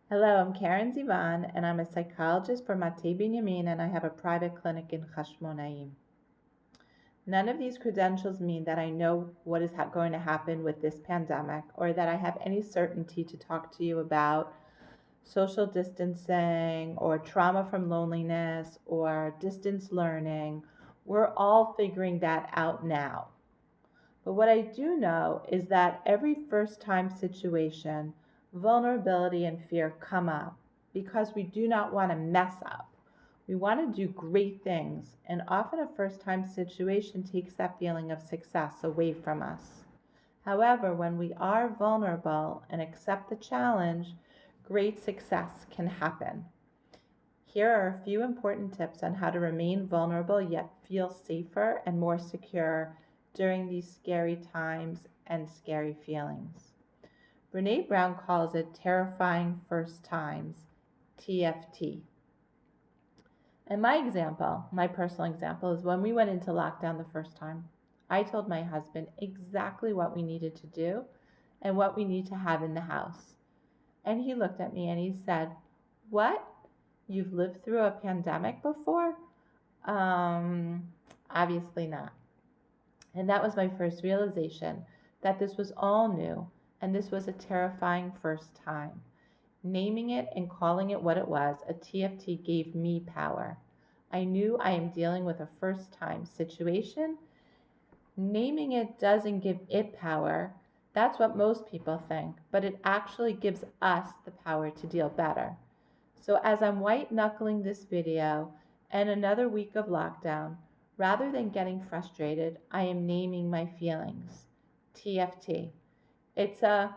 Hello, I'm Karen Zivan, and I'm a psychologist for Matei Binyamin, and I have a private clinic in Hashmonaim. None of these credentials mean that I know what is going to happen with this pandemic or that I have any certainty to talk to you about social distancing or trauma from loneliness or distance learning. We're all figuring that out now. But what I do know is that every first time situation, vulnerability and fear come up because we do not want to mess up. We want to do great things, and often a first time situation takes that feeling of success away from us. However, when we are vulnerable and accept the challenge, great success can happen. Here are a few important tips on how to remain vulnerable yet feel safer and more secure during these scary times and scary feelings. Brene Brown calls it terrifying first times, TFT. And my personal example, is when we went into lockdown the first time. I told my husband exactly what we needed to do and what we need to have in the house. And he looked at me and he said, "What? You've lived through a pandemic before?" Um, Obviously not. And that was my first realization that this was all new and this was a terrifying first time. Naming it and calling it what it was, a TFT, gave me power. I knew I am dealing with a first time situation. Naming it doesn't give it power. That's what most people think, but it actually gives us the power to deal better. So as I'm white knuckling this video and another week of lockdown, rather than getting frustrated, I am naming my feelings. TFT. It's a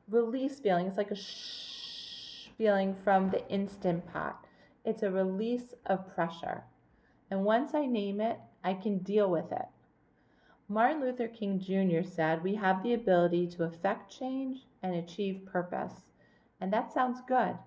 release feeling. It's like a shh feeling from the Instant Pot. It's a release of pressure. And once I name it, I can deal with it. Martin Luther King Jr. said we have the ability to affect change and achieve purpose. And that sounds good.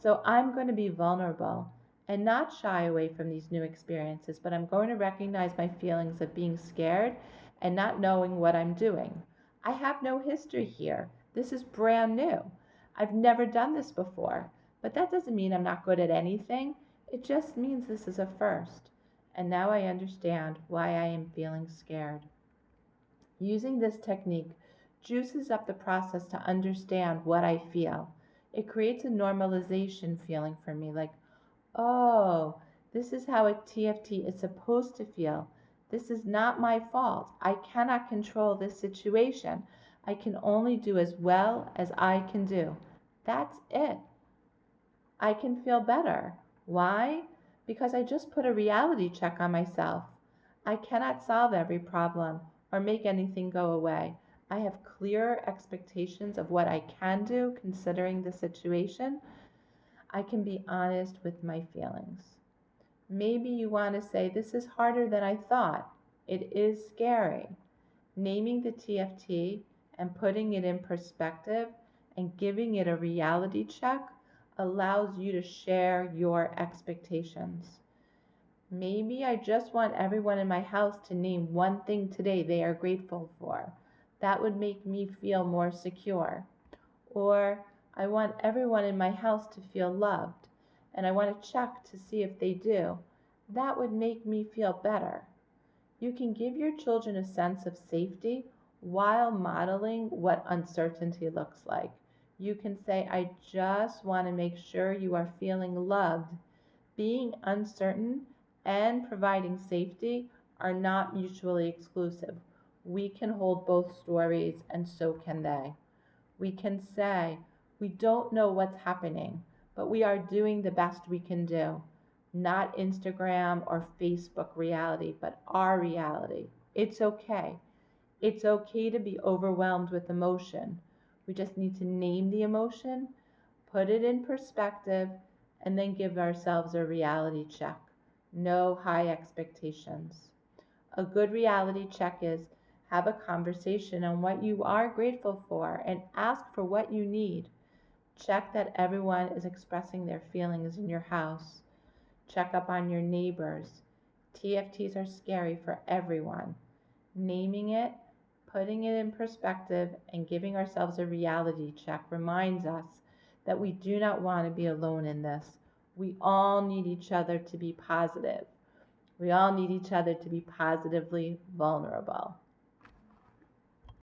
So I'm going to be vulnerable and not shy away from these new experiences, but I'm going to recognize my feelings of being scared and not knowing what I'm doing. I have no history here. This is brand new. I've never done this before, but that doesn't mean I'm not good at anything. It just means this is a first. And now I understand why I am feeling scared. Using this technique juices up the process to understand what I feel. It creates a normalization feeling for me, like, oh, this is how a TFT is supposed to feel. This is not my fault. I cannot control this situation. I can only do as well as I can do. That's it. I can feel better. Why? Because I just put a reality check on myself. I cannot solve every problem or make anything go away. I have clear expectations of what I can do considering the situation. I can be honest with my feelings. Maybe you want to say, "This is harder than I thought." It is scary. Naming the TFT and putting it in perspective and giving it a reality check allows you to share your expectations. Maybe I just want everyone in my house to name one thing today they are grateful for. That would make me feel more secure. Or I want everyone in my house to feel loved, and I want to check to see if they do. That would make me feel better. You can give your children a sense of safety while modeling what uncertainty looks like. You can say, "I just want to make sure you are feeling loved." Being uncertain and providing safety are not mutually exclusive. We can hold both stories, and so can they. We can say, "We don't know what's happening, but we are doing the best we can do." Not Instagram or Facebook reality, but our reality. It's okay. It's okay to be overwhelmed with emotion. We just need to name the emotion, put it in perspective, and then give ourselves a reality check. No high expectations. A good reality check is have a conversation on what you are grateful for and ask for what you need. Check that everyone is expressing their feelings in your house. Check up on your neighbors. TFTs are scary for everyone. Naming it, putting it in perspective, and giving ourselves a reality check reminds us that we do not want to be alone in this. We all need each other to be positive. We all need each other to be positively vulnerable.